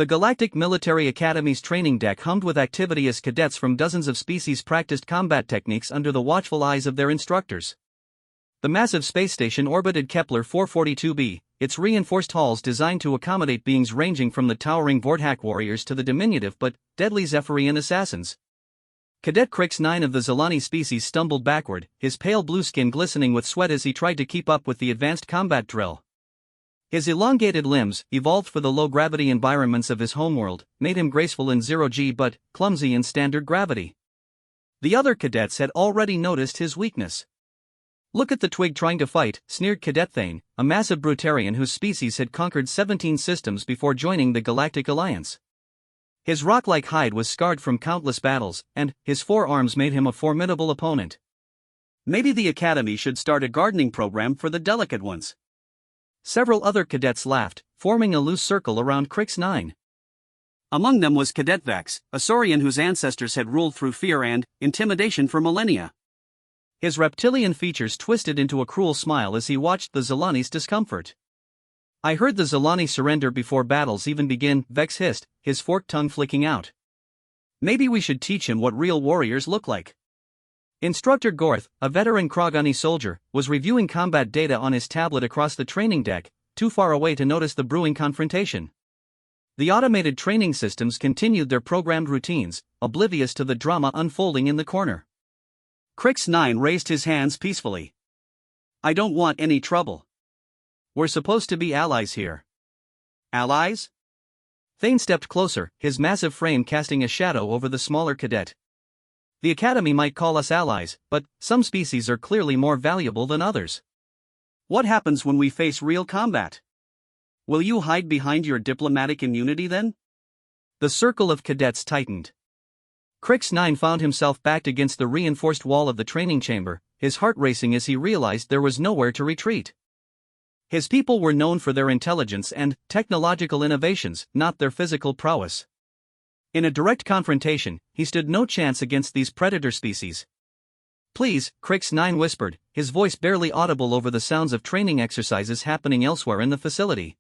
The Galactic Military Academy's training deck hummed with activity as cadets from dozens of species practiced combat techniques under the watchful eyes of their instructors. The massive space station orbited Kepler 442b, its reinforced halls designed to accommodate beings ranging from the towering Vorthak warriors to the diminutive but deadly Zephyrian assassins. Cadet Crix 9 of the Zilani species stumbled backward, his pale blue skin glistening with sweat as he tried to keep up with the advanced combat drill. His elongated limbs, evolved for the low-gravity environments of his homeworld, made him graceful in zero-G but clumsy in standard gravity. The other cadets had already noticed his weakness. "Look at the twig trying to fight," sneered Cadet Thane, a massive Brutarian whose species had conquered 17 systems before joining the Galactic Alliance. His rock-like hide was scarred from countless battles, and his forearms made him a formidable opponent. "Maybe the Academy should start a gardening program for the delicate ones." Several other cadets laughed, forming a loose circle around Crix 9. Among them was Cadet Vex, a Saurian whose ancestors had ruled through fear and intimidation for millennia. His reptilian features twisted into a cruel smile as he watched the Zilani's discomfort. "I heard the Zilani surrender before battles even begin," Vex hissed, his forked tongue flicking out. "Maybe we should teach him what real warriors look like." Instructor Gorth, a veteran Krogani soldier, was reviewing combat data on his tablet across the training deck, too far away to notice the brewing confrontation. The automated training systems continued their programmed routines, oblivious to the drama unfolding in the corner. Crix 9 raised his hands peacefully. "I don't want any trouble. We're supposed to be allies here." "Allies?" Thane stepped closer, his massive frame casting a shadow over the smaller cadet. "The Academy might call us allies, but some species are clearly more valuable than others. What happens when we face real combat? Will you hide behind your diplomatic immunity then?" The circle of cadets tightened. Crix 9 found himself backed against the reinforced wall of the training chamber, his heart racing as he realized there was nowhere to retreat. His people were known for their intelligence and technological innovations, not their physical prowess. In a direct confrontation, he stood no chance against these predator species. "Please," Crix 9 whispered, his voice barely audible over the sounds of training exercises happening elsewhere in the facility.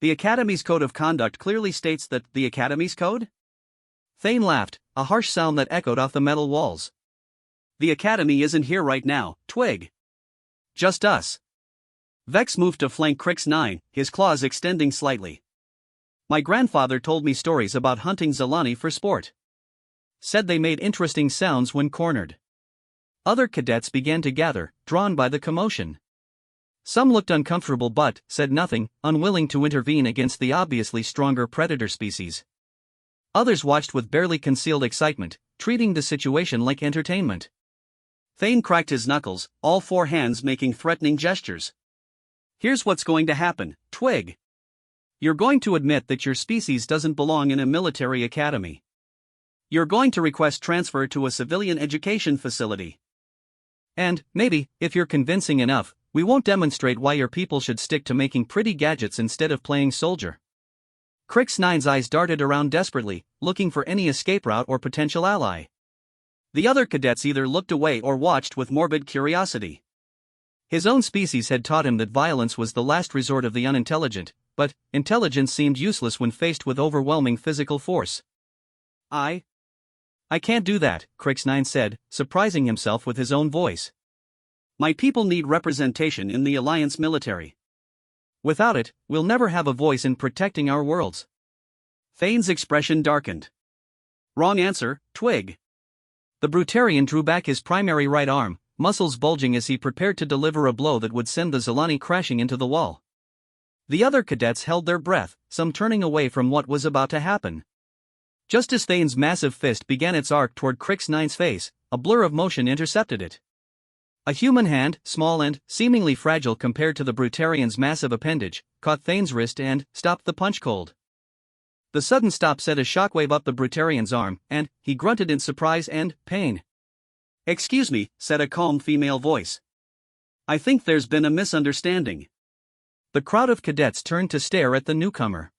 "The Academy's code of conduct clearly states that." "The Academy's code?" Thane laughed, a harsh sound that echoed off the metal walls. "The Academy isn't here right now, Twig. Just us." Vex moved to flank Crix 9, his claws extending slightly. "My grandfather told me stories about hunting Zilani for sport. Said they made interesting sounds when cornered." Other cadets began to gather, drawn by the commotion. Some looked uncomfortable but said nothing, unwilling to intervene against the obviously stronger predator species. Others watched with barely concealed excitement, treating the situation like entertainment. Thane cracked his knuckles, all four hands making threatening gestures. "Here's what's going to happen, Twig. You're going to admit that your species doesn't belong in a military academy. You're going to request transfer to a civilian education facility. And, maybe, if you're convincing enough, we won't demonstrate why your people should stick to making pretty gadgets instead of playing soldier." Crix 9's eyes darted around desperately, looking for any escape route or potential ally. The other cadets either looked away or watched with morbid curiosity. His own species had taught him that violence was the last resort of the unintelligent, but intelligence seemed useless when faced with overwhelming physical force. I can't do that," Crix 9 said, surprising himself with his own voice. "My people need representation in the Alliance military. Without it, we'll never have a voice in protecting our worlds." Thane's expression darkened. "Wrong answer, Twig." The Brutarian drew back his primary right arm, muscles bulging as he prepared to deliver a blow that would send the Zilani crashing into the wall. The other cadets held their breath, some turning away from what was about to happen. Just as Thane's massive fist began its arc toward Crix 9's face, a blur of motion intercepted it. A human hand, small and seemingly fragile compared to the Brutarian's massive appendage, caught Thane's wrist and stopped the punch cold. The sudden stop sent a shockwave up the Brutarian's arm, and he grunted in surprise and pain. "Excuse me," said a calm female voice. "I think there's been a misunderstanding." The crowd of cadets turned to stare at the newcomer.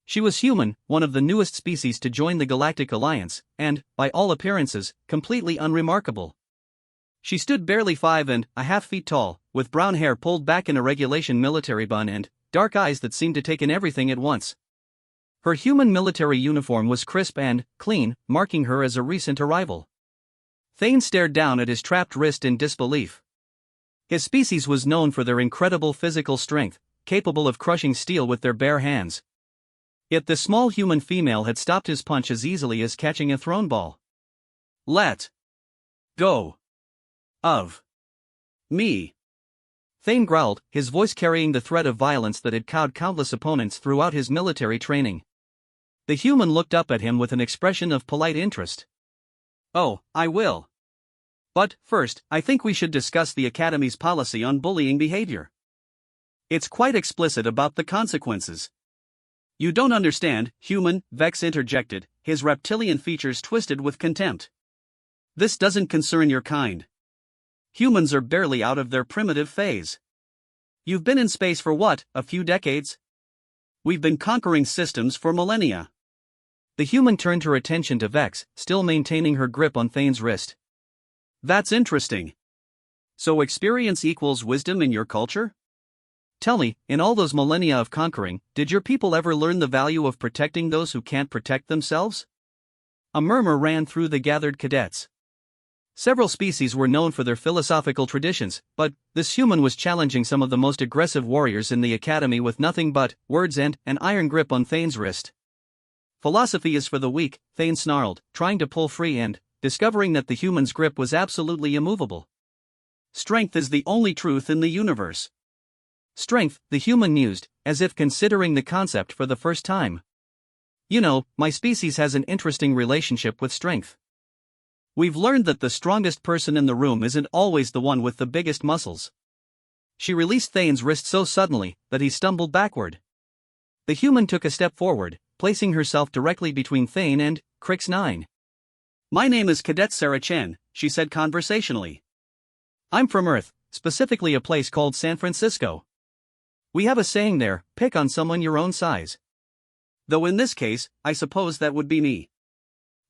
She was human, one of the newest species to join the Galactic Alliance, and, by all appearances, completely unremarkable. She stood barely 5.5 feet tall, with brown hair pulled back in a regulation military bun and dark eyes that seemed to take in everything at once. Her human military uniform was crisp and clean, marking her as a recent arrival. Thane stared down at his trapped wrist in disbelief. His species was known for their incredible physical strength, capable of crushing steel with their bare hands. Yet this small human female had stopped his punch as easily as catching a thrown ball. "Let go of me," Thane growled, his voice carrying the threat of violence that had cowed countless opponents throughout his military training. The human looked up at him with an expression of polite interest. "Oh, I will. But first, I think we should discuss the Academy's policy on bullying behavior. It's quite explicit about the consequences." "You don't understand, human," Vex interjected, his reptilian features twisted with contempt. "This doesn't concern your kind. Humans are barely out of their primitive phase. You've been in space for what, a few decades? We've been conquering systems for millennia." The human turned her attention to Vex, still maintaining her grip on Thane's wrist. "That's interesting. So experience equals wisdom in your culture? Tell me, in all those millennia of conquering, did your people ever learn the value of protecting those who can't protect themselves?" A murmur ran through the gathered cadets. Several species were known for their philosophical traditions, but this human was challenging some of the most aggressive warriors in the Academy with nothing but words and an iron grip on Thane's wrist. "Philosophy is for the weak," Thane snarled, trying to pull free and discovering that the human's grip was absolutely immovable. "Strength is the only truth in the universe." "Strength," the human mused, as if considering the concept for the first time. "You know, my species has an interesting relationship with strength. We've learned that the strongest person in the room isn't always the one with the biggest muscles." She released Thane's wrist so suddenly that he stumbled backward. The human took a step forward, placing herself directly between Thane and Crix-9. "My name is Cadet Sarah Chen," she said conversationally. "I'm from Earth, specifically a place called San Francisco. We have a saying there, pick on someone your own size. Though in this case, I suppose that would be me."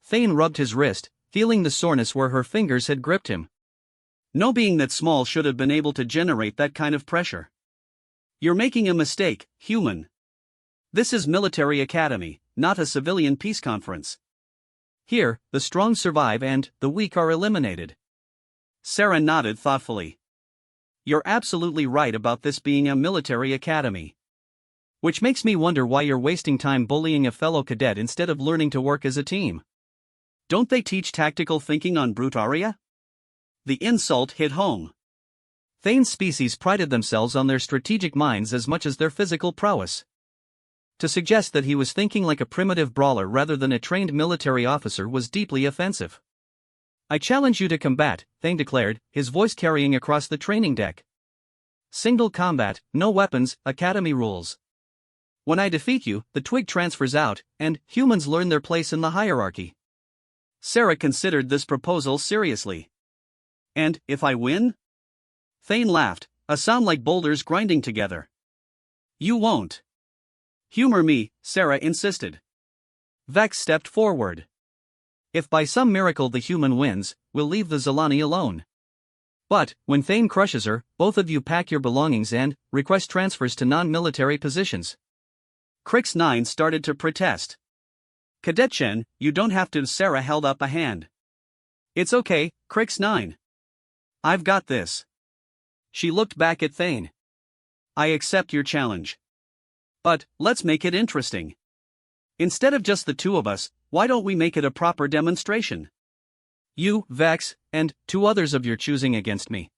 Thane rubbed his wrist, feeling the soreness where her fingers had gripped him. "No being that small should have been able to generate that kind of pressure. You're making a mistake, human. This is Military Academy, not a civilian peace conference. Here, the strong survive and the weak are eliminated." Sarah nodded thoughtfully. "You're absolutely right about this being a military academy. Which makes me wonder why you're wasting time bullying a fellow cadet instead of learning to work as a team. Don't they teach tactical thinking on Brutaria?" The insult hit home. Thane's species prided themselves on their strategic minds as much as their physical prowess. To suggest that he was thinking like a primitive brawler rather than a trained military officer was deeply offensive. "I challenge you to combat," Thane declared, his voice carrying across the training deck. "Single combat, no weapons, Academy rules. When I defeat you, the twig transfers out, and humans learn their place in the hierarchy." Sarah considered this proposal seriously. "And if I win?" Thane laughed, a sound like boulders grinding together. "You won't." "Humor me," Sarah insisted. Vex stepped forward. "If by some miracle the human wins, we'll leave the Zilani alone. But, when Thane crushes her, both of you pack your belongings and request transfers to non-military positions." Crix-9 started to protest. "Cadet Chen, you don't have to." Sarah held up a hand. "It's okay, Crix-9. I've got this." She looked back at Thane. "I accept your challenge. But, let's make it interesting. Instead of just the two of us, why don't we make it a proper demonstration? You, Vex, and two others of your choosing against me.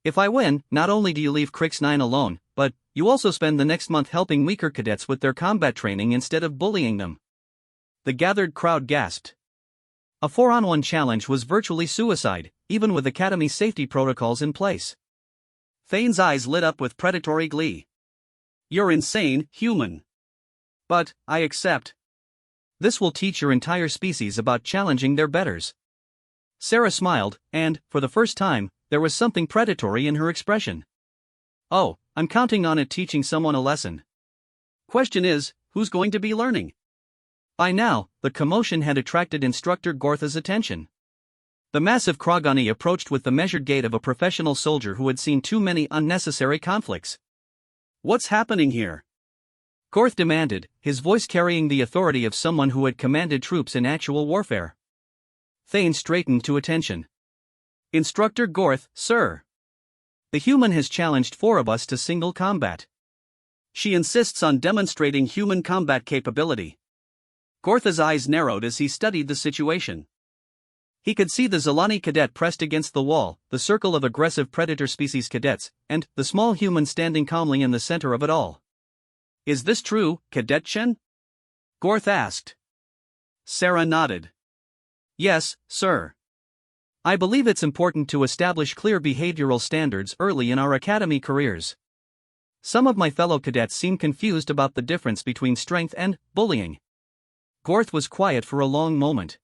If I win, not only do you leave Crix-9 alone, but you also spend the next month helping weaker cadets with their combat training instead of bullying them." The gathered crowd gasped. A 4-on-1 challenge was virtually suicide, even with Academy safety protocols in place. Thane's eyes lit up with predatory glee. "You're insane, human. But, I accept. This will teach your entire species about challenging their betters." Sarah smiled, and, for the first time, there was something predatory in her expression. "Oh, I'm counting on it teaching someone a lesson. Question is, who's going to be learning?" By now, the commotion had attracted Instructor Gortha's attention. The massive Krogani approached with the measured gait of a professional soldier who had seen too many unnecessary conflicts. "What's happening here?" Gorth demanded, his voice carrying the authority of someone who had commanded troops in actual warfare. Thane straightened to attention. Instructor Gorth, sir. The human has challenged 4 of us to single combat. She insists on demonstrating human combat capability. Gorth's eyes narrowed as he studied the situation. He could see the Zilani cadet pressed against the wall, the circle of aggressive predator species cadets, and the small human standing calmly in the center of it all. Is this true, Cadet Chen? Gorth asked. Sarah nodded. Yes, sir. I believe it's important to establish clear behavioral standards early in our academy careers. Some of my fellow cadets seem confused about the difference between strength and bullying. Gorth was quiet for a long moment.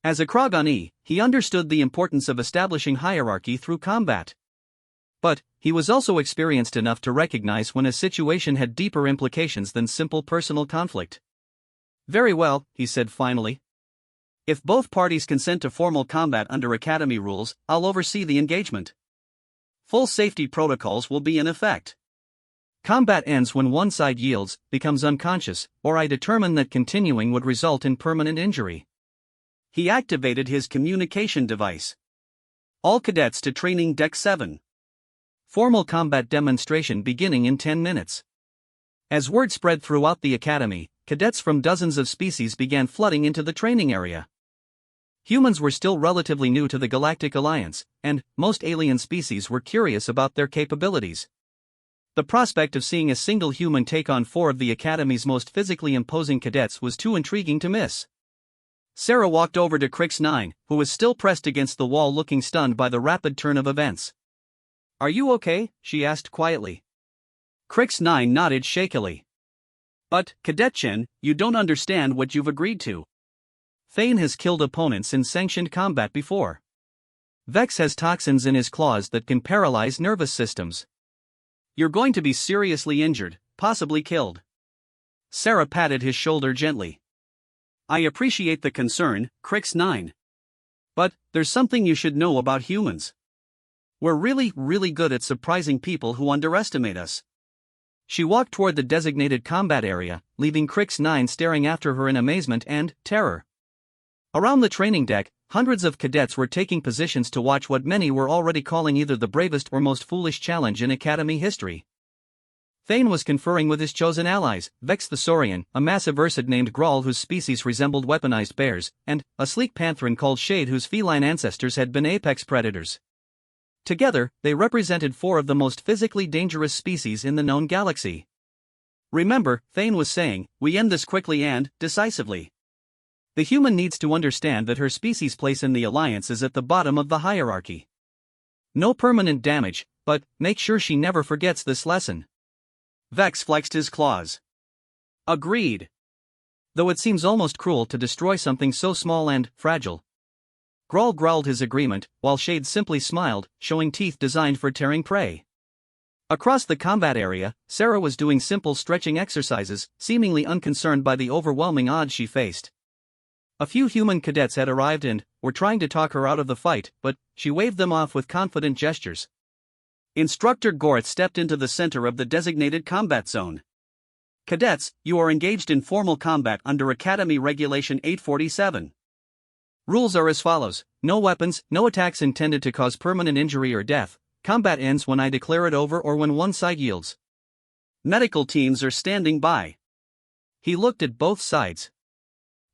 As a Kragani, he understood the importance of establishing hierarchy through combat. But he was also experienced enough to recognize when a situation had deeper implications than simple personal conflict. Very well, he said finally. If both parties consent to formal combat under Academy rules, I'll oversee the engagement. Full safety protocols will be in effect. Combat ends when one side yields, becomes unconscious, or I determine that continuing would result in permanent injury. He activated his communication device. All cadets to training deck 7. Formal combat demonstration beginning in 10 minutes. As word spread throughout the academy, cadets from dozens of species began flooding into the training area. Humans were still relatively new to the Galactic Alliance, and most alien species were curious about their capabilities. The prospect of seeing a single human take on 4 of the Academy's most physically imposing cadets was too intriguing to miss. Sarah walked over to Crix 9, who was still pressed against the wall looking stunned by the rapid turn of events. Are you okay? She asked quietly. Crix 9 nodded shakily. But, Cadet Chen, you don't understand what you've agreed to. Thane has killed opponents in sanctioned combat before. Vex has toxins in his claws that can paralyze nervous systems. You're going to be seriously injured, possibly killed. Sarah patted his shoulder gently. I appreciate the concern, Crix 9. But, there's something you should know about humans. We're really good at surprising people who underestimate us. She walked toward the designated combat area, leaving Crix 9 staring after her in amazement and terror. Around the training deck, hundreds of cadets were taking positions to watch what many were already calling either the bravest or most foolish challenge in Academy history. Thane was conferring with his chosen allies, Vex the Saurian, a massive ursid named Grawl whose species resembled weaponized bears, and a sleek pantheran called Shade whose feline ancestors had been apex predators. Together, they represented 4 of the most physically dangerous species in the known galaxy. Remember, Thane was saying, we end this quickly and decisively. The human needs to understand that her species' place in the Alliance is at the bottom of the hierarchy. No permanent damage, but make sure she never forgets this lesson. Vex flexed his claws. Agreed. Though it seems almost cruel to destroy something so small and fragile. Grawl growled his agreement, while Shade simply smiled, showing teeth designed for tearing prey. Across the combat area, Sarah was doing simple stretching exercises, seemingly unconcerned by the overwhelming odds she faced. A few human cadets had arrived and were trying to talk her out of the fight, but she waved them off with confident gestures. Instructor Gorth stepped into the center of the designated combat zone. Cadets, you are engaged in formal combat under Academy Regulation 847. Rules are as follows: no weapons, no attacks intended to cause permanent injury or death. Combat ends when I declare it over or when one side yields. Medical teams are standing by. He looked at both sides.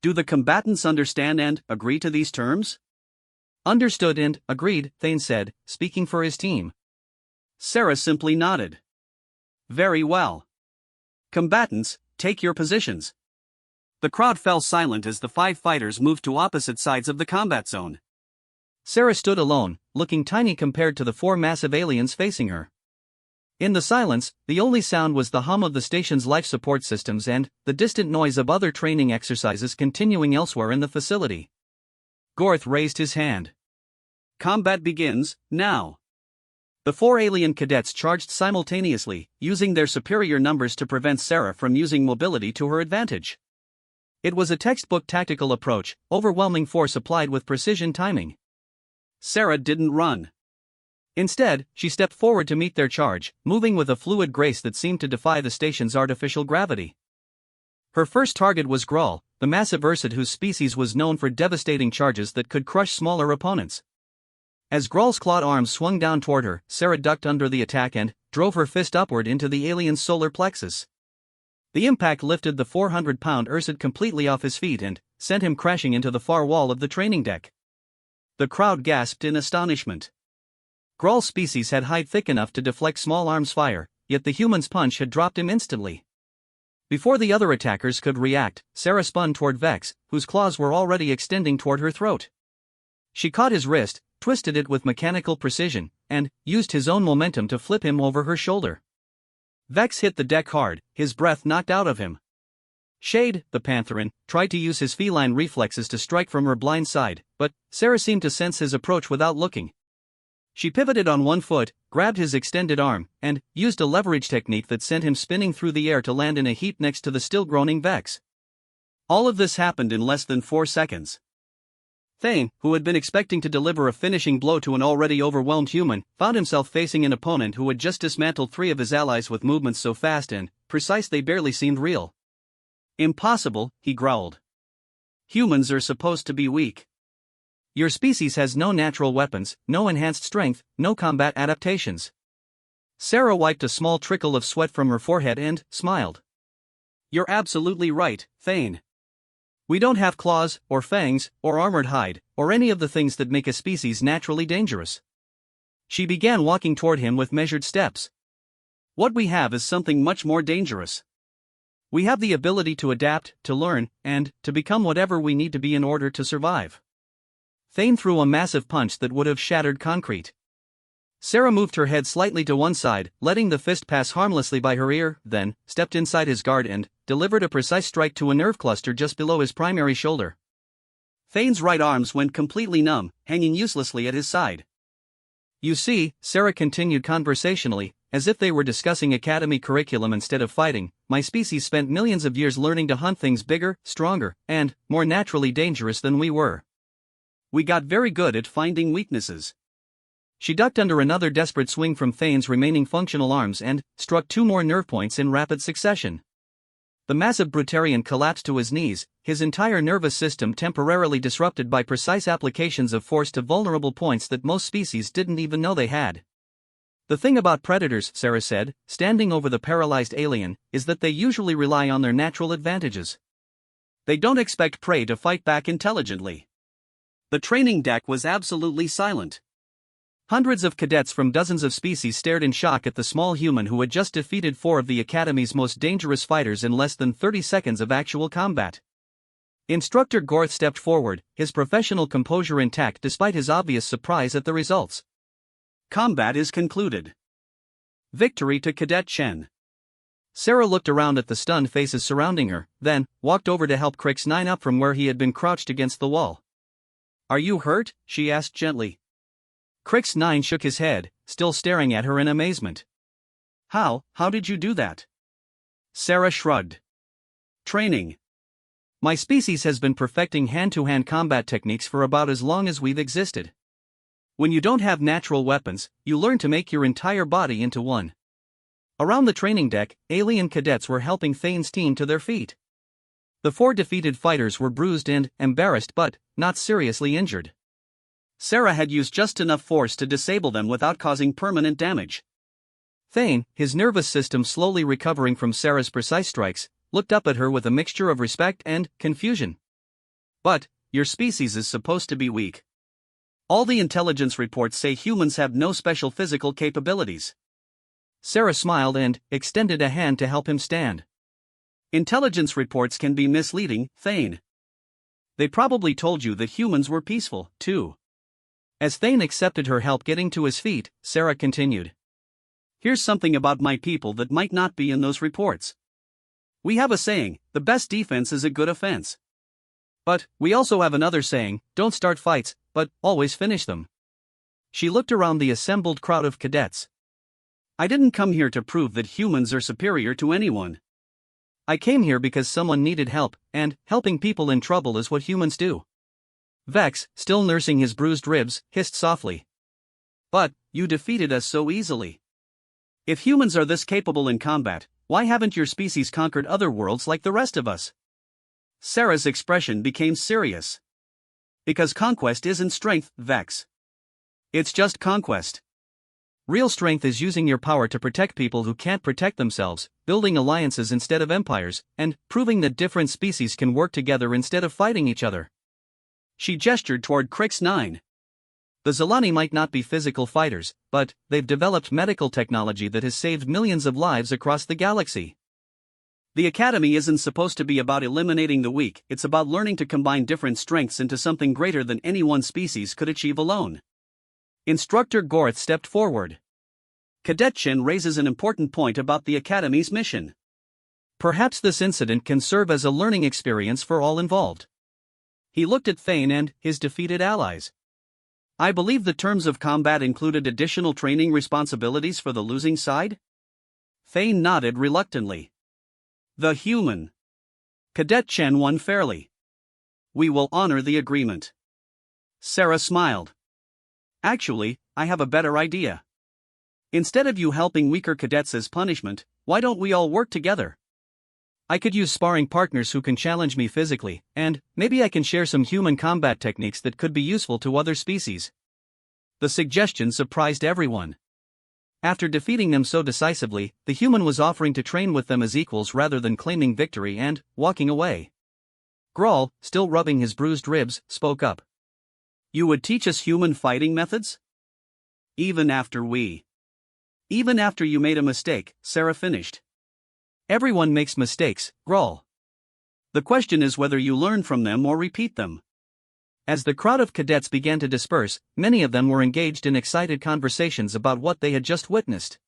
Do the combatants understand and agree to these terms? Understood and agreed, Thane said, speaking for his team. Sarah simply nodded. Very well. Combatants, take your positions. The crowd fell silent as the 5 fighters moved to opposite sides of the combat zone. Sarah stood alone, looking tiny compared to the 4 massive aliens facing her. In the silence, the only sound was the hum of the station's life support systems and the distant noise of other training exercises continuing elsewhere in the facility. Gorth raised his hand. Combat begins, now. The 4 alien cadets charged simultaneously, using their superior numbers to prevent Sarah from using mobility to her advantage. It was a textbook tactical approach, overwhelming force applied with precision timing. Sarah didn't run. Instead, she stepped forward to meet their charge, moving with a fluid grace that seemed to defy the station's artificial gravity. Her first target was Grawl, the massive ursid whose species was known for devastating charges that could crush smaller opponents. As Grawl's clawed arms swung down toward her, Sarah ducked under the attack and drove her fist upward into the alien's solar plexus. The impact lifted the 400-pound ursid completely off his feet and sent him crashing into the far wall of the training deck. The crowd gasped in astonishment. Grawl's species had hide thick enough to deflect small arms fire, yet the human's punch had dropped him instantly. Before the other attackers could react, Sarah spun toward Vex, whose claws were already extending toward her throat. She caught his wrist, twisted it with mechanical precision, and used his own momentum to flip him over her shoulder. Vex hit the deck hard, his breath knocked out of him. Shade, the Pantheran, tried to use his feline reflexes to strike from her blind side, but Sarah seemed to sense his approach without looking. She pivoted on one foot, grabbed his extended arm, and used a leverage technique that sent him spinning through the air to land in a heap next to the still groaning Vex. All of this happened in less than 4 seconds. Thane, who had been expecting to deliver a finishing blow to an already overwhelmed human, found himself facing an opponent who had just dismantled 3 of his allies with movements so fast and precise they barely seemed real. "Impossible," he growled. "Humans are supposed to be weak. Your species has no natural weapons, no enhanced strength, no combat adaptations." Sarah wiped a small trickle of sweat from her forehead and smiled. "You're absolutely right, Thane. We don't have claws, or fangs, or armored hide, or any of the things that make a species naturally dangerous." She began walking toward him with measured steps. "What we have is something much more dangerous. We have the ability to adapt, to learn, and to become whatever we need to be in order to survive." Thane threw a massive punch that would have shattered concrete. Sarah moved her head slightly to one side, letting the fist pass harmlessly by her ear, then stepped inside his guard and delivered a precise strike to a nerve cluster just below his primary shoulder. Thane's right arms went completely numb, hanging uselessly at his side. "You see," Sarah continued conversationally, as if they were discussing academy curriculum instead of fighting, "my species spent millions of years learning to hunt things bigger, stronger, and more naturally dangerous than we were. We got very good at finding weaknesses." She ducked under another desperate swing from Thane's remaining functional arms and struck 2 more nerve points in rapid succession. The massive Brutarian collapsed to his knees, his entire nervous system temporarily disrupted by precise applications of force to vulnerable points that most species didn't even know they had. "The thing about predators," Sarah said, standing over the paralyzed alien, "is that they usually rely on their natural advantages. They don't expect prey to fight back intelligently." The training deck was absolutely silent. Hundreds of cadets from dozens of species stared in shock at the small human who had just defeated 4 of the Academy's most dangerous fighters in less than 30 seconds of actual combat. Instructor Gorth stepped forward, his professional composure intact despite his obvious surprise at the results. "Combat is concluded. Victory to Cadet Chen." Sarah looked around at the stunned faces surrounding her, then walked over to help Crix 9 up from where he had been crouched against the wall. "Are you hurt?" she asked gently. Crix 9 shook his head, still staring at her in amazement. How did you do that?" Sarah shrugged. "Training. My species has been perfecting hand-to-hand combat techniques for about as long as we've existed. When you don't have natural weapons, you learn to make your entire body into one." Around the training deck, alien cadets were helping Thane's team to their feet. The 4 defeated fighters were bruised and embarrassed but not seriously injured. Sarah had used just enough force to disable them without causing permanent damage. Thane, his nervous system slowly recovering from Sarah's precise strikes, looked up at her with a mixture of respect and confusion. "But your species is supposed to be weak. All the intelligence reports say humans have no special physical capabilities." Sarah smiled and extended a hand to help him stand. "Intelligence reports can be misleading, Thane. They probably told you that humans were peaceful, too." As Thane accepted her help getting to his feet, Sarah continued. "Here's something about my people that might not be in those reports. We have a saying, the best defense is a good offense. But we also have another saying, don't start fights, but always finish them." She looked around the assembled crowd of cadets. "I didn't come here to prove that humans are superior to anyone. I came here because someone needed help, and helping people in trouble is what humans do." Vex, still nursing his bruised ribs, hissed softly. "But you defeated us so easily. If humans are this capable in combat, why haven't your species conquered other worlds like the rest of us? Sarah's expression became serious. Because conquest isn't strength, Vex. It's just conquest. Real strength is using your power to protect people who can't protect themselves, building alliances instead of empires, and proving that different species can work together instead of fighting each other. She gestured toward Crix 9. The Zilani might not be physical fighters, but they've developed medical technology that has saved millions of lives across the galaxy. The Academy isn't supposed to be about eliminating the weak, it's about learning to combine different strengths into something greater than any one species could achieve alone. Instructor Gorth stepped forward. Cadet Chen raises an important point about the Academy's mission. Perhaps this incident can serve as a learning experience for all involved. He looked at Thane and his defeated allies. I believe the terms of combat included additional training responsibilities for the losing side? Thane nodded reluctantly. The human. Cadet Chen won fairly. We will honor the agreement. Sarah smiled. Actually, I have a better idea. Instead of you helping weaker cadets as punishment, why don't we all work together? I could use sparring partners who can challenge me physically, and maybe I can share some human combat techniques that could be useful to other species. The suggestion surprised everyone. After defeating them so decisively, the human was offering to train with them as equals rather than claiming victory and walking away. Grawl, still rubbing his bruised ribs, spoke up. You would teach us human fighting methods? Even after you made a mistake, Sarah finished. Everyone makes mistakes, Grawl. The question is whether you learn from them or repeat them. As the crowd of cadets began to disperse, many of them were engaged in excited conversations about what they had just witnessed.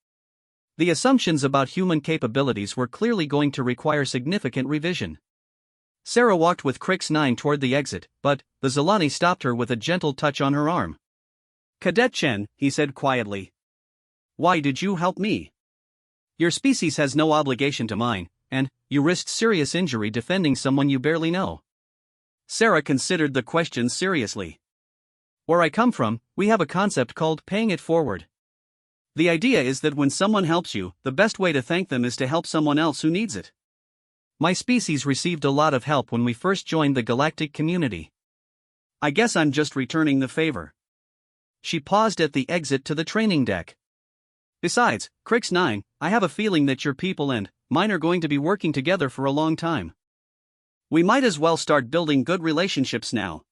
The assumptions about human capabilities were clearly going to require significant revision. Sarah walked with Crix 9 toward the exit, but the Zilani stopped her with a gentle touch on her arm. Cadet Chen, he said quietly. Why did you help me? Your species has no obligation to mine, and you risked serious injury defending someone you barely know. Sarah considered the question seriously. Where I come from, we have a concept called paying it forward. The idea is that when someone helps you, the best way to thank them is to help someone else who needs it. My species received a lot of help when we first joined the galactic community. I guess I'm just returning the favor. She paused at the exit to the training deck. Besides, Crix 9, I have a feeling that your people and mine are going to be working together for a long time. We might as well start building good relationships now.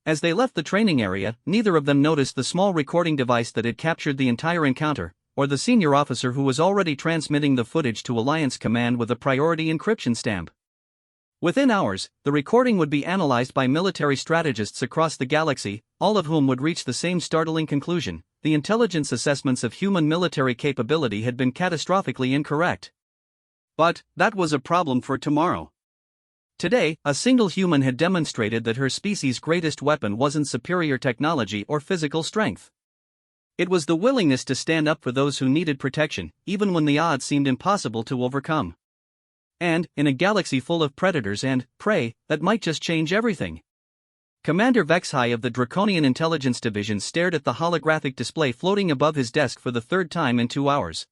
As they left the training area, neither of them noticed the small recording device that had captured the entire encounter, or the senior officer who was already transmitting the footage to Alliance Command with a priority encryption stamp. Within hours, the recording would be analyzed by military strategists across the galaxy, all of whom would reach the same startling conclusion: the intelligence assessments of human military capability had been catastrophically incorrect. But that was a problem for tomorrow. Today, a single human had demonstrated that her species' greatest weapon wasn't superior technology or physical strength. It was the willingness to stand up for those who needed protection, even when the odds seemed impossible to overcome. And, in a galaxy full of predators and prey, that might just change everything. Commander Vexhai of the Draconian Intelligence Division stared at the holographic display floating above his desk for the third time in 2 hours.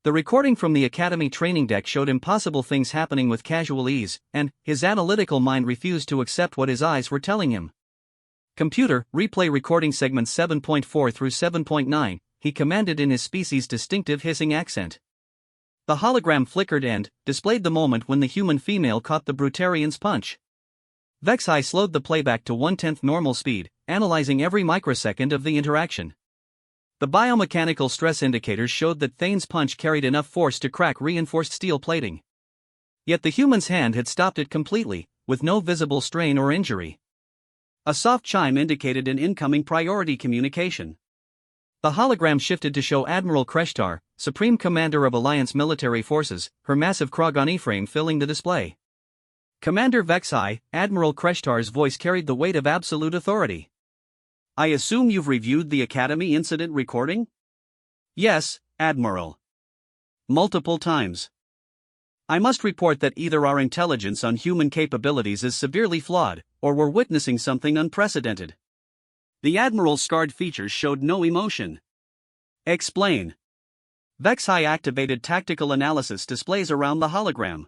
The recording from the Academy training deck showed impossible things happening with casual ease, and his analytical mind refused to accept what his eyes were telling him. Computer, replay recording segments 7.4 through 7.9, he commanded in his species' distinctive hissing accent. The hologram flickered and displayed the moment when the human female caught the Brutarian's punch. Vexhai slowed the playback to 1/10 normal speed, analyzing every microsecond of the interaction. The biomechanical stress indicators showed that Thane's punch carried enough force to crack reinforced steel plating. Yet the human's hand had stopped it completely, with no visible strain or injury. A soft chime indicated an incoming priority communication. The hologram shifted to show Admiral Kreshtar, Supreme Commander of Alliance Military Forces, her massive Krogani frame filling the display. Commander Vexhai, Admiral Kreshtar's voice carried the weight of absolute authority. I assume you've reviewed the Academy incident recording? Yes, Admiral. Multiple times. I must report that either our intelligence on human capabilities is severely flawed, or we're witnessing something unprecedented. The Admiral's scarred features showed no emotion. Explain. Vex high-activated tactical analysis displays around the hologram.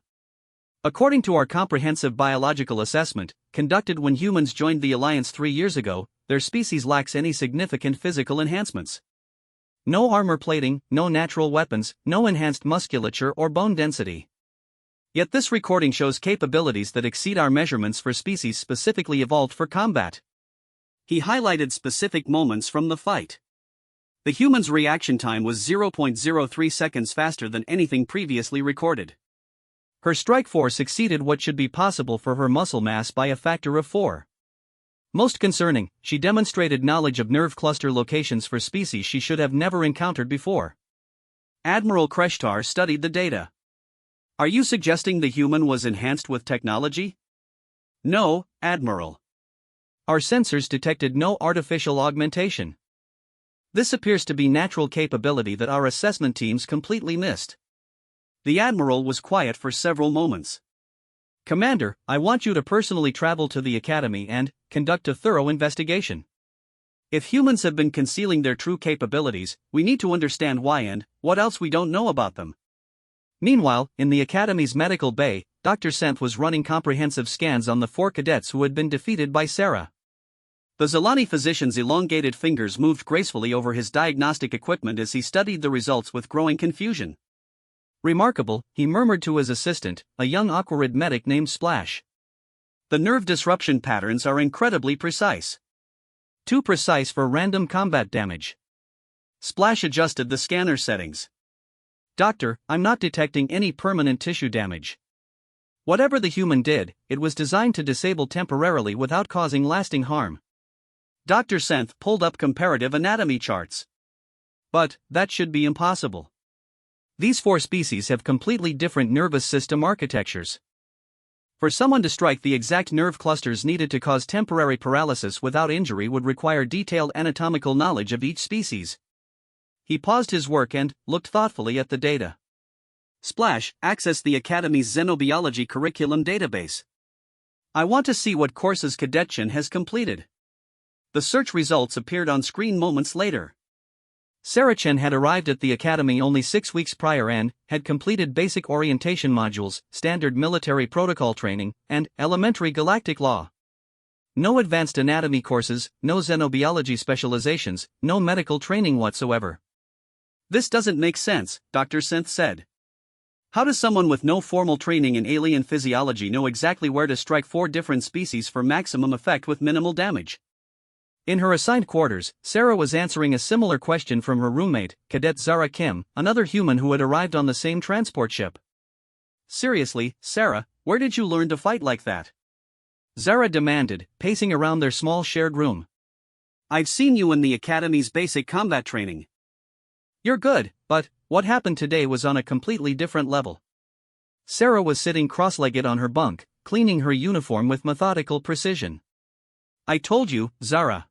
According to our comprehensive biological assessment, conducted when humans joined the Alliance 3 years ago, their species lacks any significant physical enhancements. No armor plating, no natural weapons, no enhanced musculature or bone density. Yet this recording shows capabilities that exceed our measurements for species specifically evolved for combat. He highlighted specific moments from the fight. The human's reaction time was 0.03 seconds faster than anything previously recorded. Her strike force exceeded what should be possible for her muscle mass by a factor of 4. Most concerning, she demonstrated knowledge of nerve cluster locations for species she should have never encountered before. Admiral Kreshtar studied the data. Are you suggesting the human was enhanced with technology? No, Admiral. Our sensors detected no artificial augmentation. This appears to be natural capability that our assessment teams completely missed. The Admiral was quiet for several moments. Commander, I want you to personally travel to the Academy and conduct a thorough investigation. If humans have been concealing their true capabilities, we need to understand why and what else we don't know about them. Meanwhile, in the Academy's medical bay, Dr. Senth was running comprehensive scans on the 4 cadets who had been defeated by Sarah. The Zilani physician's elongated fingers moved gracefully over his diagnostic equipment as he studied the results with growing confusion. Remarkable, he murmured to his assistant, a young Aquarid medic named Splash. The nerve disruption patterns are incredibly precise. Too precise for random combat damage. Splash adjusted the scanner settings. Doctor, I'm not detecting any permanent tissue damage. Whatever the human did, it was designed to disable temporarily without causing lasting harm. Dr. Senth pulled up comparative anatomy charts. But that should be impossible. These 4 species have completely different nervous system architectures. For someone to strike the exact nerve clusters needed to cause temporary paralysis without injury would require detailed anatomical knowledge of each species. He paused his work and looked thoughtfully at the data. Splash accessed the Academy's Xenobiology curriculum database. I want to see what courses Cadet Chen has completed. The search results appeared on screen moments later. Sarah Chen had arrived at the Academy only 6 weeks prior and had completed basic orientation modules, standard military protocol training, and elementary galactic law. No advanced anatomy courses, no xenobiology specializations, no medical training whatsoever. This doesn't make sense, Dr. Senth said. How does someone with no formal training in alien physiology know exactly where to strike 4 different species for maximum effect with minimal damage? In her assigned quarters, Sarah was answering a similar question from her roommate, Cadet Zara Kim, another human who had arrived on the same transport ship. Seriously, Sarah, where did you learn to fight like that? Zara demanded, pacing around their small shared room. I've seen you in the Academy's basic combat training. You're good, but what happened today was on a completely different level. Sarah was sitting cross-legged on her bunk, cleaning her uniform with methodical precision. I told you, Zara.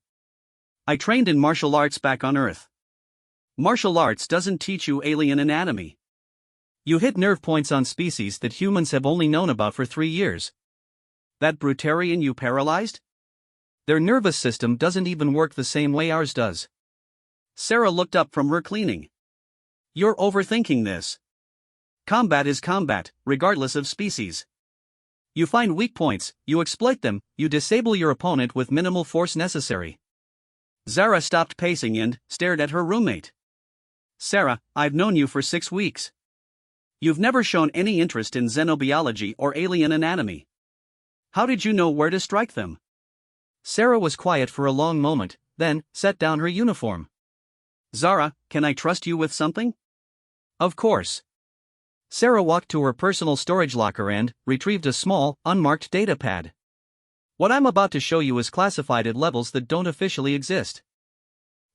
I trained in martial arts back on Earth. Martial arts doesn't teach you alien anatomy. You hit nerve points on species that humans have only known about for 3 years. That Brutarian you paralyzed? Their nervous system doesn't even work the same way ours does. Sarah looked up from her cleaning. You're overthinking this. Combat is combat, regardless of species. You find weak points, you exploit them, you disable your opponent with minimal force necessary. Zara stopped pacing and stared at her roommate. Sarah, I've known you for 6 weeks. You've never shown any interest in xenobiology or alien anatomy. How did you know where to strike them? Sarah was quiet for a long moment, then set down her uniform. Zara, can I trust you with something? Of course. Sarah walked to her personal storage locker and retrieved a small, unmarked data pad. What I'm about to show you is classified at levels that don't officially exist.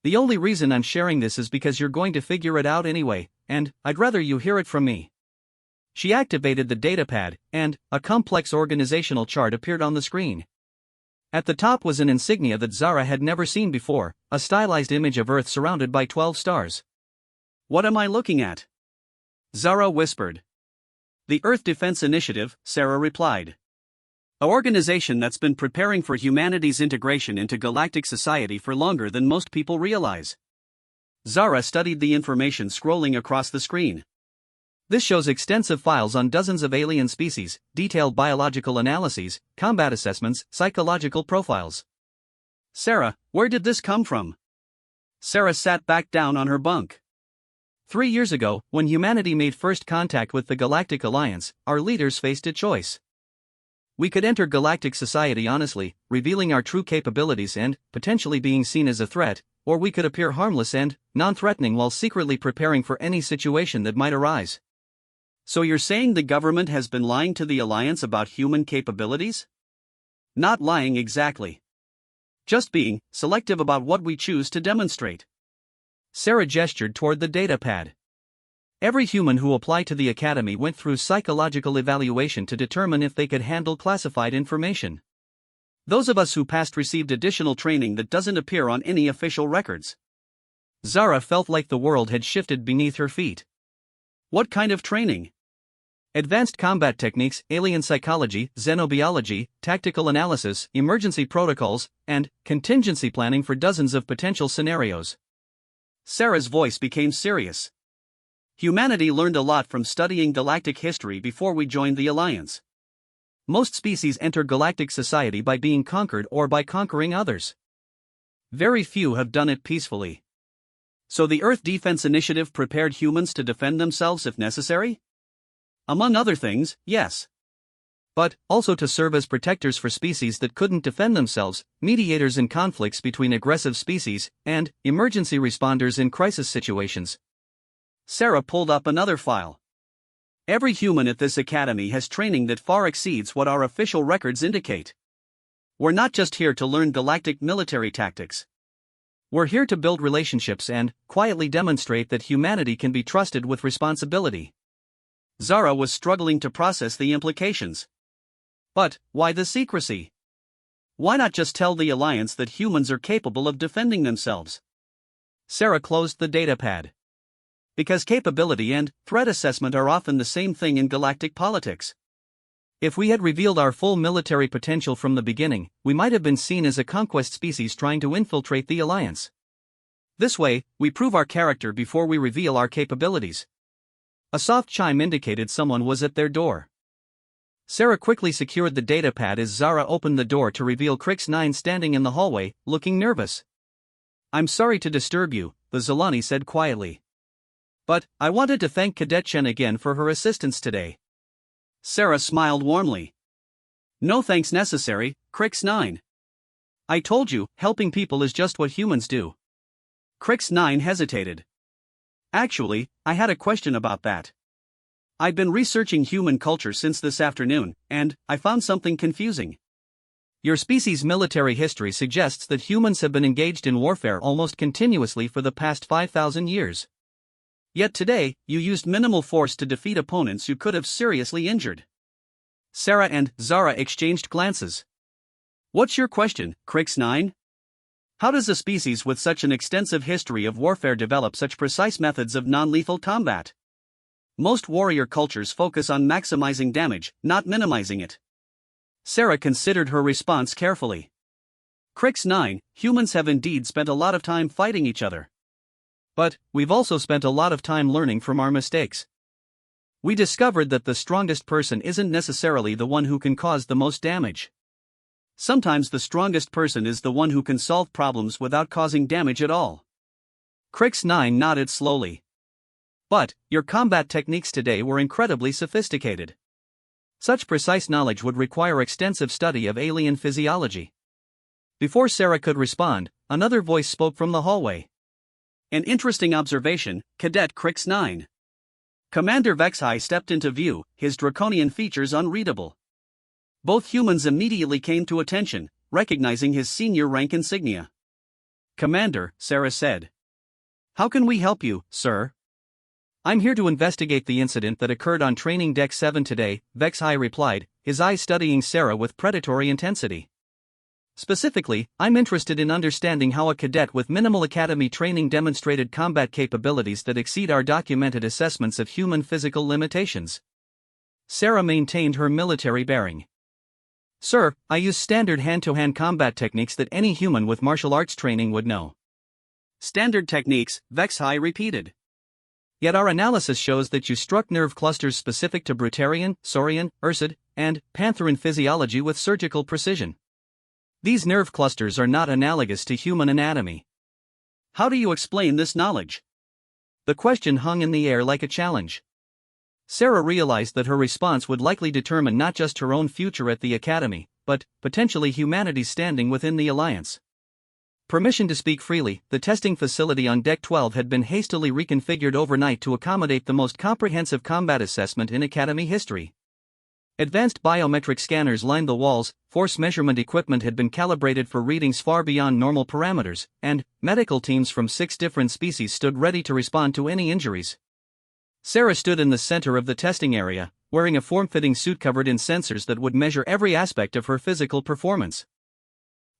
The only reason I'm sharing this is because you're going to figure it out anyway, and I'd rather you hear it from me. She activated the datapad, and a complex organizational chart appeared on the screen. At the top was an insignia that Zara had never seen before, a stylized image of Earth surrounded by 12 stars. What am I looking at? Zara whispered. The Earth Defense Initiative, Sarah replied. An organization that's been preparing for humanity's integration into galactic society for longer than most people realize. Zara studied the information scrolling across the screen. This shows extensive files on dozens of alien species, detailed biological analyses, combat assessments, psychological profiles. Sarah, where did this come from? Sarah sat back down on her bunk. 3 years ago, when humanity made first contact with the Galactic Alliance, our leaders faced a choice. We could enter galactic society honestly, revealing our true capabilities and, potentially being seen as a threat, or we could appear harmless and, non-threatening while secretly preparing for any situation that might arise. So you're saying the government has been lying to the Alliance about human capabilities? Not lying exactly. Just being selective about what we choose to demonstrate. Sarah gestured toward the datapad. Every human who applied to the academy went through psychological evaluation to determine if they could handle classified information. Those of us who passed received additional training that doesn't appear on any official records. Zara felt like the world had shifted beneath her feet. What kind of training? Advanced combat techniques, alien psychology, xenobiology, tactical analysis, emergency protocols, and contingency planning for dozens of potential scenarios. Sarah's voice became serious. Humanity learned a lot from studying galactic history before we joined the Alliance. Most species enter galactic society by being conquered or by conquering others. Very few have done it peacefully. So the Earth Defense Initiative prepared humans to defend themselves if necessary? Among other things, yes. But also to serve as protectors for species that couldn't defend themselves, mediators in conflicts between aggressive species, and emergency responders in crisis situations. Sarah pulled up another file. Every human at this academy has training that far exceeds what our official records indicate. We're not just here to learn galactic military tactics. We're here to build relationships and, quietly demonstrate that humanity can be trusted with responsibility. Zara was struggling to process the implications. But, why the secrecy? Why not just tell the Alliance that humans are capable of defending themselves? Sarah closed the datapad. Because capability and threat assessment are often the same thing in galactic politics. If we had revealed our full military potential from the beginning, we might have been seen as a conquest species trying to infiltrate the Alliance. This way, we prove our character before we reveal our capabilities. A soft chime indicated someone was at their door. Sarah quickly secured the datapad as Zara opened the door to reveal Crix-9 standing in the hallway, looking nervous. "I'm sorry to disturb you," the Zolani said quietly. "But, I wanted to thank Cadet Chen again for her assistance today." Sarah smiled warmly. "No thanks necessary, Crix-9. I told you, helping people is just what humans do." Crix-9 hesitated. "Actually, I had a question about that. I've been researching human culture since this afternoon, and I found something confusing. Your species' military history suggests that humans have been engaged in warfare almost continuously for the past 5,000 years. Yet today, you used minimal force to defeat opponents you could have seriously injured." Sarah and Zara exchanged glances. "What's your question, Crix-9? How does a species with such an extensive history of warfare develop such precise methods of non-lethal combat? Most warrior cultures focus on maximizing damage, not minimizing it." Sarah considered her response carefully. "Crix-9, humans have indeed spent a lot of time fighting each other. But, we've also spent a lot of time learning from our mistakes. We discovered that the strongest person isn't necessarily the one who can cause the most damage. Sometimes the strongest person is the one who can solve problems without causing damage at all." Crix-9 nodded slowly. "But, your combat techniques today were incredibly sophisticated. Such precise knowledge would require extensive study of alien physiology." Before Sarah could respond, another voice spoke from the hallway. "An interesting observation, Cadet Crix-9." Commander Vexhai stepped into view, his draconian features unreadable. Both humans immediately came to attention, recognizing his senior rank insignia. "Commander," Sarah said. "How can we help you, sir?" "I'm here to investigate the incident that occurred on Training Deck 7 today," Vexhai replied, his eyes studying Sarah with predatory intensity. "Specifically, I'm interested in understanding how a cadet with minimal academy training demonstrated combat capabilities that exceed our documented assessments of human physical limitations." Sarah maintained her military bearing. "Sir, I use standard hand-to-hand combat techniques that any human with martial arts training would know. Standard techniques, HFY repeated. Yet our analysis shows that you struck nerve clusters specific to Brutarian, Saurian, Ursid, and Pantheran physiology with surgical precision. These nerve clusters are not analogous to human anatomy. How do you explain this knowledge? The question hung in the air like a challenge. Sarah realized that her response would likely determine not just her own future at the Academy, but potentially humanity's standing within the Alliance. Permission to speak freely, the testing facility on Deck 12 had been hastily reconfigured overnight to accommodate the most comprehensive combat assessment in Academy history. Advanced biometric scanners lined the walls, force measurement equipment had been calibrated for readings far beyond normal parameters, and medical teams from 6 different species stood ready to respond to any injuries. Sarah stood in the center of the testing area, wearing a form-fitting suit covered in sensors that would measure every aspect of her physical performance.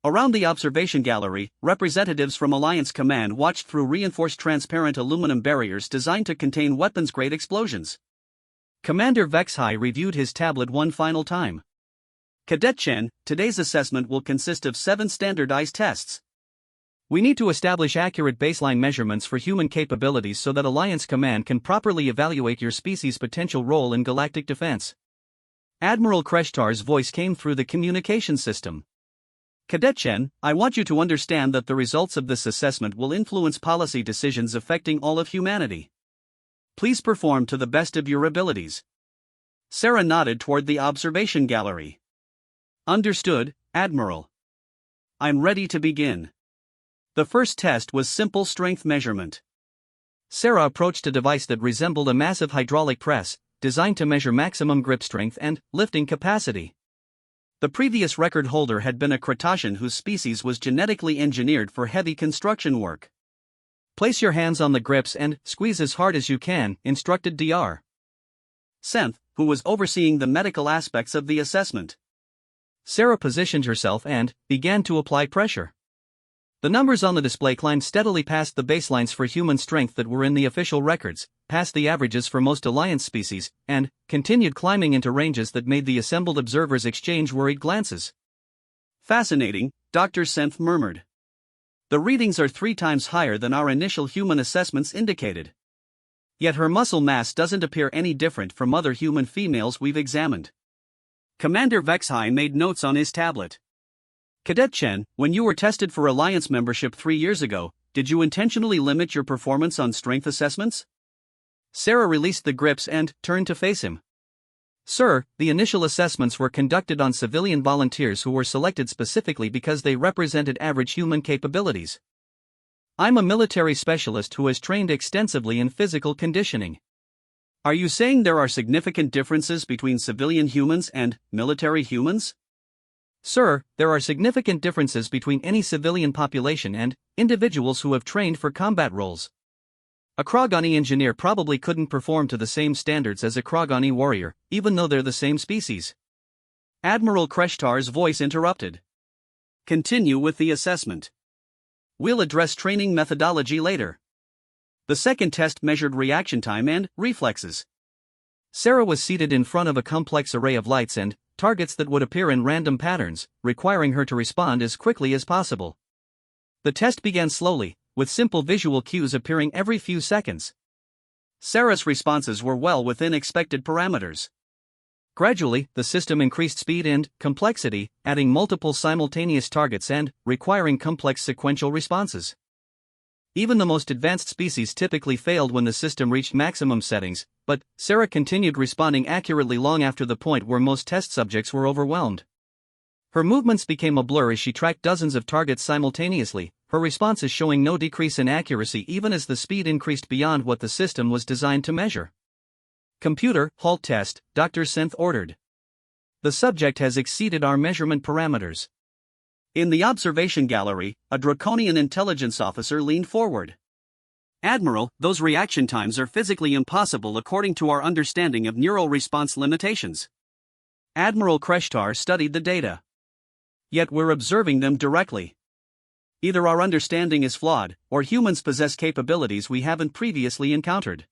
Around the observation gallery, representatives from Alliance Command watched through reinforced transparent aluminum barriers designed to contain weapons-grade explosions. Commander HFY reviewed his tablet one final time. Cadet Chen, today's assessment will consist of 7 standardized tests. We need to establish accurate baseline measurements for human capabilities so that Alliance Command can properly evaluate your species' potential role in galactic defense. Admiral Kreshtar's voice came through the communication system. Cadet Chen, I want you to understand that the results of this assessment will influence policy decisions affecting all of humanity. Please perform to the best of your abilities. Sarah nodded toward the observation gallery. Understood, Admiral. I'm ready to begin. The first test was simple strength measurement. Sarah approached a device that resembled a massive hydraulic press, designed to measure maximum grip strength and lifting capacity. The previous record holder had been a Cretacean whose species was genetically engineered for heavy construction work. Place your hands on the grips and squeeze as hard as you can, instructed Dr. Senth, who was overseeing the medical aspects of the assessment. Sarah positioned herself and began to apply pressure. The numbers on the display climbed steadily past the baselines for human strength that were in the official records, past the averages for most Alliance species, and continued climbing into ranges that made the assembled observers exchange worried glances. Fascinating, Dr. Senth murmured. The readings are 3 times higher than our initial human assessments indicated. Yet her muscle mass doesn't appear any different from other human females we've examined. Commander HFY made notes on his tablet. Cadet Chen, when you were tested for Alliance membership 3 years ago, did you intentionally limit your performance on strength assessments? Sarah released the grips and turned to face him. Sir, the initial assessments were conducted on civilian volunteers who were selected specifically because they represented average human capabilities. I'm a military specialist who has trained extensively in physical conditioning. Are you saying there are significant differences between civilian humans and military humans? Sir, there are significant differences between any civilian population and individuals who have trained for combat roles. A Krogani engineer probably couldn't perform to the same standards as a Krogani warrior, even though they're the same species. Admiral Kreshtar's voice interrupted. Continue with the assessment. We'll address training methodology later. The second test measured reaction time and reflexes. Sarah was seated in front of a complex array of lights and targets that would appear in random patterns, requiring her to respond as quickly as possible. The test began slowly, with simple visual cues appearing every few seconds. Sarah's responses were well within expected parameters. Gradually, the system increased speed and complexity, adding multiple simultaneous targets and requiring complex sequential responses. Even the most advanced species typically failed when the system reached maximum settings, but Sarah continued responding accurately long after the point where most test subjects were overwhelmed. Her movements became a blur as she tracked dozens of targets simultaneously, her responses showing no decrease in accuracy even as the speed increased beyond what the system was designed to measure. Computer, halt test, Dr. Senth ordered. The subject has exceeded our measurement parameters. In the observation gallery, a draconian intelligence officer leaned forward. Admiral, those reaction times are physically impossible according to our understanding of neural response limitations. Admiral Kreshtar studied the data. Yet we're observing them directly. Either our understanding is flawed, or humans possess capabilities we haven't previously encountered.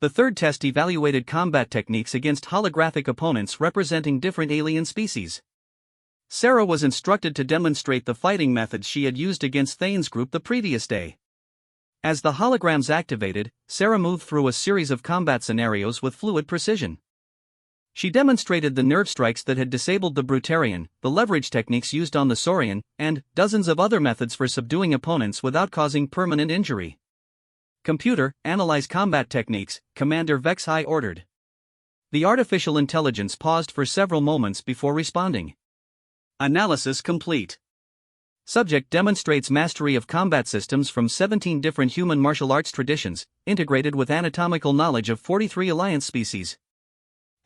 The third test evaluated combat techniques against holographic opponents representing different alien species. Sarah was instructed to demonstrate the fighting methods she had used against Thane's group the previous day. As the holograms activated, Sarah moved through a series of combat scenarios with fluid precision. She demonstrated the nerve strikes that had disabled the Brutarian, the leverage techniques used on the Saurian, and dozens of other methods for subduing opponents without causing permanent injury. "Computer, analyze combat techniques," Commander Vexhai ordered. The artificial intelligence paused for several moments before responding. Analysis complete. Subject demonstrates mastery of combat systems from 17 different human martial arts traditions, integrated with anatomical knowledge of 43 alliance species.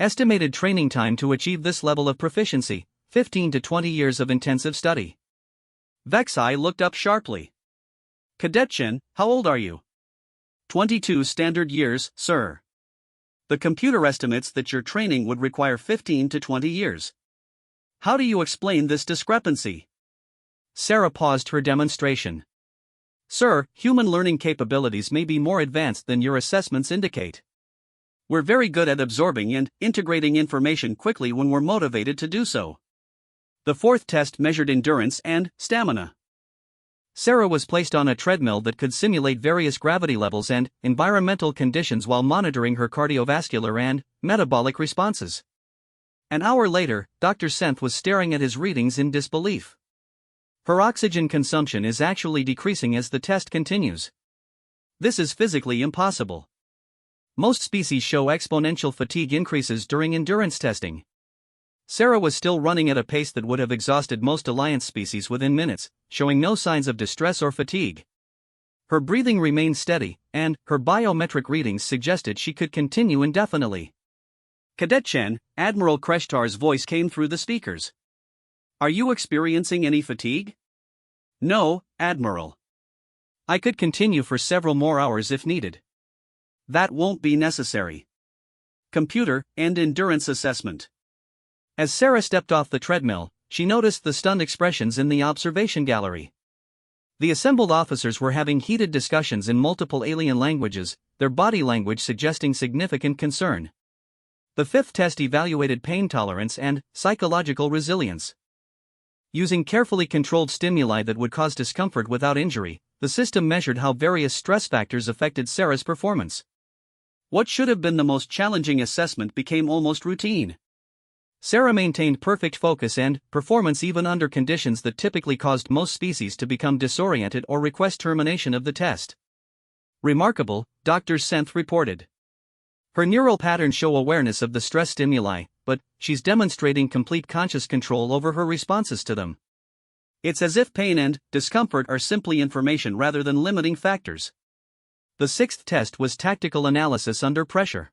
Estimated training time to achieve this level of proficiency, 15 to 20 years of intensive study. Vexhai looked up sharply. "Cadet Chen, how old are you?" 22 standard years, sir. The computer estimates that your training would require 15 to 20 years. How do you explain this discrepancy? Sarah paused her demonstration. "Sir, human learning capabilities may be more advanced than your assessments indicate. We're very good at absorbing and integrating information quickly when we're motivated to do so." The fourth test measured endurance and stamina. Sarah was placed on a treadmill that could simulate various gravity levels and environmental conditions while monitoring her cardiovascular and metabolic responses. An hour later, Dr. Senth was staring at his readings in disbelief. Her oxygen consumption is actually decreasing as the test continues. This is physically impossible. Most species show exponential fatigue increases during endurance testing. Sarah was still running at a pace that would have exhausted most alliance species within minutes, showing no signs of distress or fatigue. Her breathing remained steady, and her biometric readings suggested she could continue indefinitely. "Cadet Chen," Admiral Kreshtar's voice came through the speakers. "Are you experiencing any fatigue?" "No, Admiral. I could continue for several more hours if needed." "That won't be necessary." Computer and endurance assessment. As Sarah stepped off the treadmill, she noticed the stunned expressions in the observation gallery. The assembled officers were having heated discussions in multiple alien languages, their body language suggesting significant concern. The fifth test evaluated pain tolerance and psychological resilience. Using carefully controlled stimuli that would cause discomfort without injury, the system measured how various stress factors affected Sarah's performance. What should have been the most challenging assessment became almost routine. Sarah maintained perfect focus and performance even under conditions that typically caused most species to become disoriented or request termination of the test. "Remarkable," Dr. Senth reported. "Her neural patterns show awareness of the stress stimuli, but she's demonstrating complete conscious control over her responses to them. It's as if pain and discomfort are simply information rather than limiting factors." The sixth test was tactical analysis under pressure.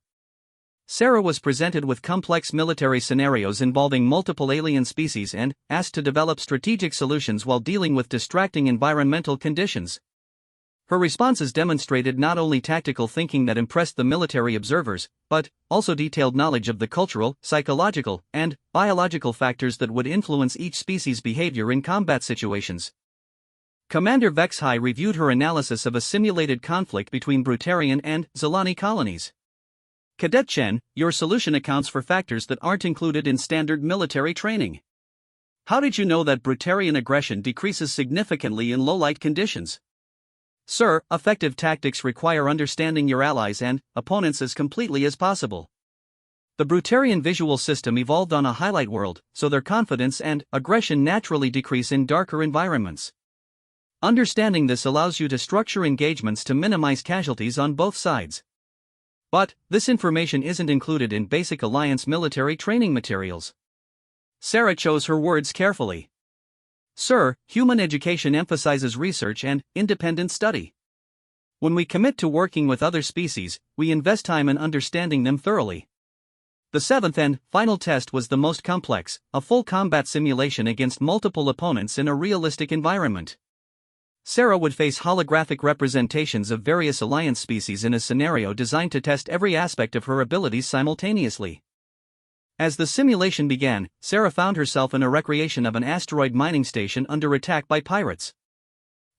Sarah was presented with complex military scenarios involving multiple alien species and asked to develop strategic solutions while dealing with distracting environmental conditions. Her responses demonstrated not only tactical thinking that impressed the military observers, but also detailed knowledge of the cultural, psychological, and biological factors that would influence each species' behavior in combat situations. Commander Vexhai reviewed her analysis of a simulated conflict between Brutarian and Zilani colonies. "Cadet Chen, your solution accounts for factors that aren't included in standard military training. How did you know that Brutarian aggression decreases significantly in low-light conditions?" "Sir, effective tactics require understanding your allies and opponents as completely as possible. The Brutarian visual system evolved on a highlight world, so their confidence and aggression naturally decrease in darker environments. Understanding this allows you to structure engagements to minimize casualties on both sides. But this information isn't included in basic alliance military training materials." Sarah chose her words carefully. "Sir, human education emphasizes research and independent study. When we commit to working with other species, we invest time in understanding them thoroughly." The seventh and final test was the most complex, a full combat simulation against multiple opponents in a realistic environment. Sarah would face holographic representations of various alliance species in a scenario designed to test every aspect of her abilities simultaneously. As the simulation began, Sarah found herself in a recreation of an asteroid mining station under attack by pirates.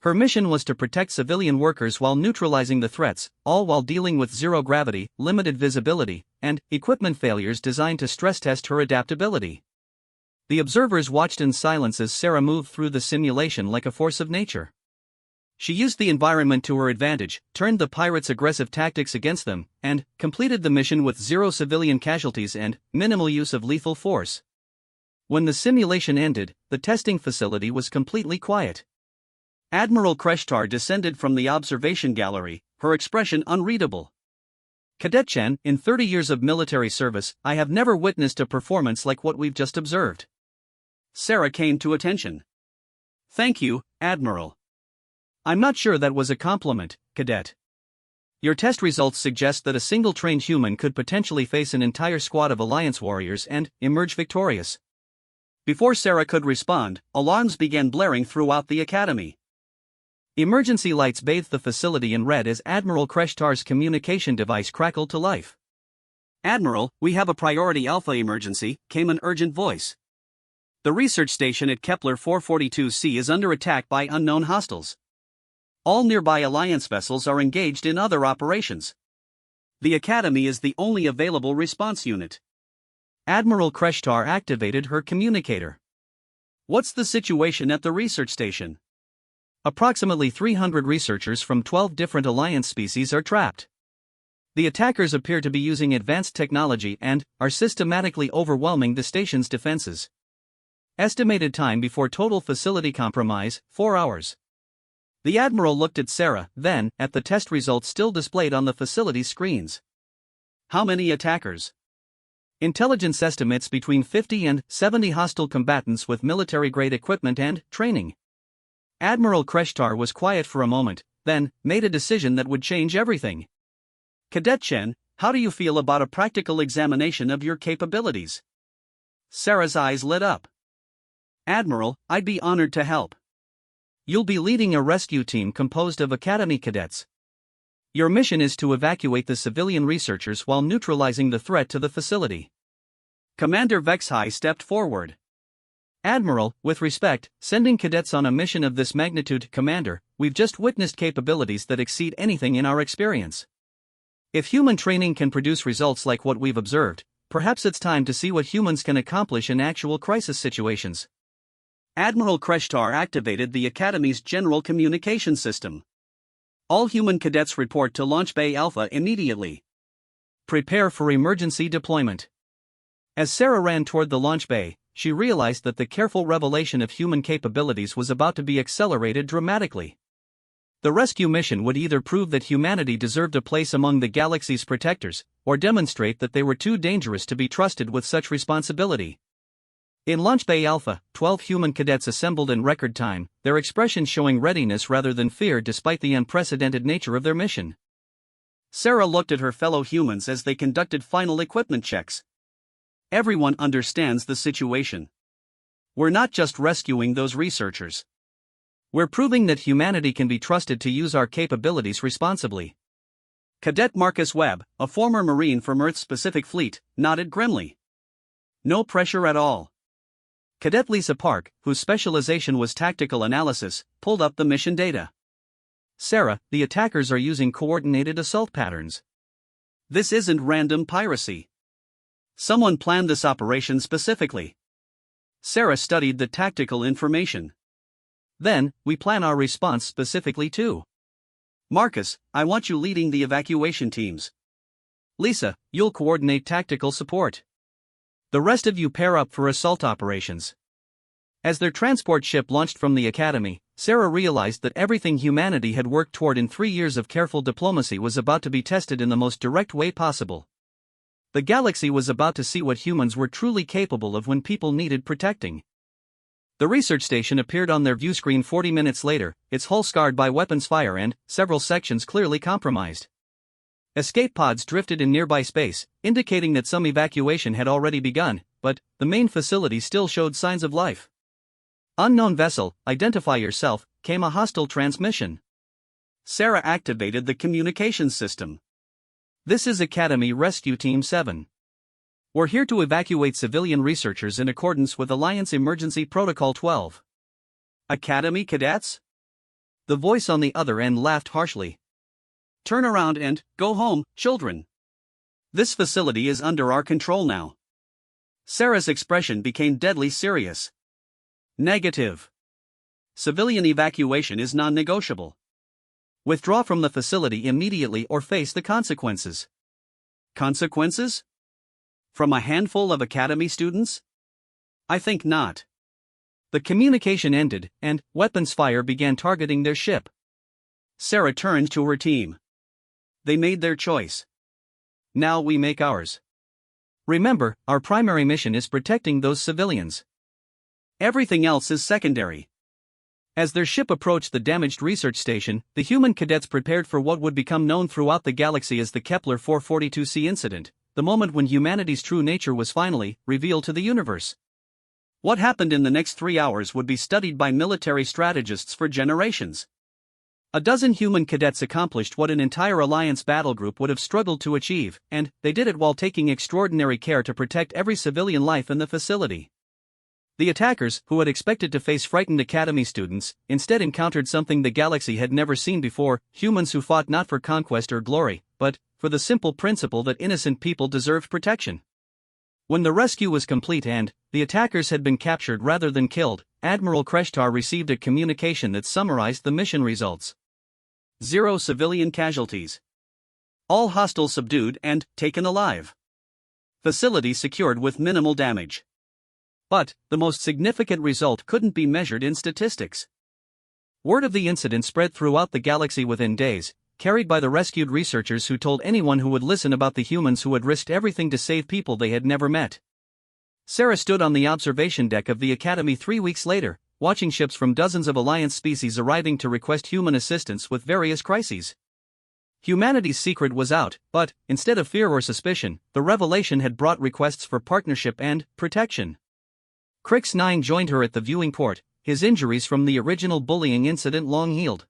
Her mission was to protect civilian workers while neutralizing the threats, all while dealing with zero gravity, limited visibility, and equipment failures designed to stress test her adaptability. The observers watched in silence as Sarah moved through the simulation like a force of nature. She used the environment to her advantage, turned the pirates' aggressive tactics against them, and completed the mission with 0 civilian casualties and minimal use of lethal force. When the simulation ended, the testing facility was completely quiet. Admiral Kreshtar descended from the observation gallery, her expression unreadable. Cadet Chen, in 30 years of military service, I have never witnessed a performance like what we've just observed. Sarah came to attention. Thank you, Admiral. I'm not sure that was a compliment, Cadet. Your test results suggest that a single trained human could potentially face an entire squad of Alliance warriors and emerge victorious. Before Sarah could respond, alarms began blaring throughout the academy. Emergency lights bathed the facility in red as Admiral Kreshtar's communication device crackled to life. Admiral, we have a priority Alpha emergency, came an urgent voice. The research station at Kepler 442c is under attack by unknown hostiles. All nearby Alliance vessels are engaged in other operations. The Academy is the only available response unit. Admiral Kreshtar activated her communicator. What's the situation at the research station? Approximately 300 researchers from 12 different Alliance species are trapped. The attackers appear to be using advanced technology and are systematically overwhelming the station's defenses. Estimated time before total facility compromise, 4 hours. The Admiral looked at Sarah, then at the test results still displayed on the facility's screens. How many attackers? Intelligence estimates between 50 and 70 hostile combatants with military-grade equipment and training. Admiral Kreshtar was quiet for a moment, then made a decision that would change everything. Cadet Chen, how do you feel about a practical examination of your capabilities? Sarah's eyes lit up. Admiral, I'd be honored to help. You'll be leading a rescue team composed of Academy cadets. Your mission is to evacuate the civilian researchers while neutralizing the threat to the facility. Commander Vexhai stepped forward. Admiral, with respect, sending cadets on a mission of this magnitude, Commander, we've just witnessed capabilities that exceed anything in our experience. If human training can produce results like what we've observed, perhaps it's time to see what humans can accomplish in actual crisis situations. Admiral Kreshtar activated the Academy's general communication system. All human cadets report to Launch Bay Alpha immediately. Prepare for emergency deployment. As Sarah ran toward the launch bay, she realized that the careful revelation of human capabilities was about to be accelerated dramatically. The rescue mission would either prove that humanity deserved a place among the galaxy's protectors, or demonstrate that they were too dangerous to be trusted with such responsibility. In Launch Bay Alpha, 12 human cadets assembled in record time, their expressions showing readiness rather than fear despite the unprecedented nature of their mission. Sarah looked at her fellow humans as they conducted final equipment checks. Everyone understands the situation. We're not just rescuing those researchers. We're proving that humanity can be trusted to use our capabilities responsibly. Cadet Marcus Webb, a former Marine from Earth's Pacific Fleet, nodded grimly. No pressure at all. Cadet Lisa Park, whose specialization was tactical analysis, pulled up the mission data. Sarah, the attackers are using coordinated assault patterns. This isn't random piracy. Someone planned this operation specifically. Sarah studied the tactical information. Then, we plan our response specifically too. Marcus, I want you leading the evacuation teams. Lisa, you'll coordinate tactical support. The rest of you pair up for assault operations. As their transport ship launched from the Academy, Sarah realized that everything humanity had worked toward in 3 years of careful diplomacy was about to be tested in the most direct way possible. The galaxy was about to see what humans were truly capable of when people needed protecting. The research station appeared on their view screen 40 minutes later, its hull scarred by weapons fire and several sections clearly compromised. Escape pods drifted in nearby space, indicating that some evacuation had already begun, but the main facility still showed signs of life. Unknown vessel, identify yourself, came a hostile transmission. Sarah activated the communications system. This is Academy Rescue Team 7. We're here to evacuate civilian researchers in accordance with Alliance Emergency Protocol 12. Academy cadets? The voice on the other end laughed harshly. Turn around and go home, children. This facility is under our control now. Sarah's expression became deadly serious. Negative. Civilian evacuation is non-negotiable. Withdraw from the facility immediately or face the consequences. Consequences? From a handful of Academy students? I think not. The communication ended, and weapons fire began targeting their ship. Sarah turned to her team. They made their choice. Now we make ours. Remember, our primary mission is protecting those civilians. Everything else is secondary. As their ship approached the damaged research station, the human cadets prepared for what would become known throughout the galaxy as the Kepler 442c incident, the moment when humanity's true nature was finally revealed to the universe. What happened in the next 3 hours would be studied by military strategists for generations. A dozen human cadets accomplished what an entire Alliance battle group would have struggled to achieve, and they did it while taking extraordinary care to protect every civilian life in the facility. The attackers, who had expected to face frightened Academy students, instead encountered something the galaxy had never seen before: humans who fought not for conquest or glory, but for the simple principle that innocent people deserved protection. When the rescue was complete and the attackers had been captured rather than killed, Admiral Kreshtar received a communication that summarized the mission results. 0 civilian casualties. All hostiles subdued and taken alive. Facility secured with minimal damage. But the most significant result couldn't be measured in statistics. Word of the incident spread throughout the galaxy within days, carried by the rescued researchers who told anyone who would listen about the humans who had risked everything to save people they had never met. Sarah stood on the observation deck of the Academy 3 weeks later, watching ships from dozens of Alliance species arriving to request human assistance with various crises. Humanity's secret was out, but, instead of fear or suspicion, the revelation had brought requests for partnership and protection. Crix 9 joined her at the viewing port, his injuries from the original bullying incident long healed.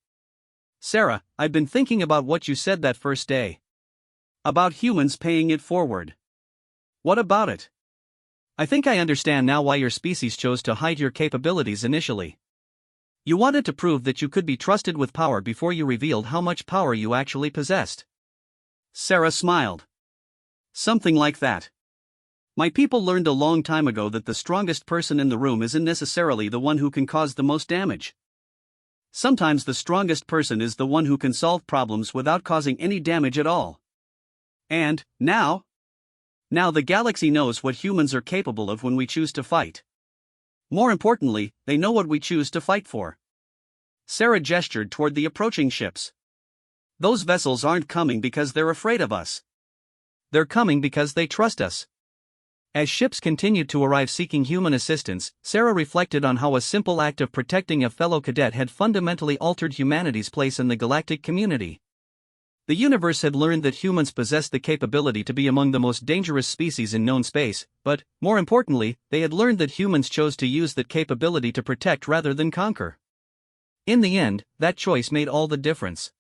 Sarah, I've been thinking about what you said that first day. About humans paying it forward. What about it? I think I understand now why your species chose to hide your capabilities initially. You wanted to prove that you could be trusted with power before you revealed how much power you actually possessed. Sarah smiled. Something like that. My people learned a long time ago that the strongest person in the room isn't necessarily the one who can cause the most damage. Sometimes the strongest person is the one who can solve problems without causing any damage at all. And, now the galaxy knows what humans are capable of when we choose to fight. More importantly, they know what we choose to fight for. Sarah gestured toward the approaching ships. Those vessels aren't coming because they're afraid of us. They're coming because they trust us. As ships continued to arrive seeking human assistance, Sarah reflected on how a simple act of protecting a fellow cadet had fundamentally altered humanity's place in the galactic community. The universe had learned that humans possessed the capability to be among the most dangerous species in known space, but, more importantly, they had learned that humans chose to use that capability to protect rather than conquer. In the end, that choice made all the difference.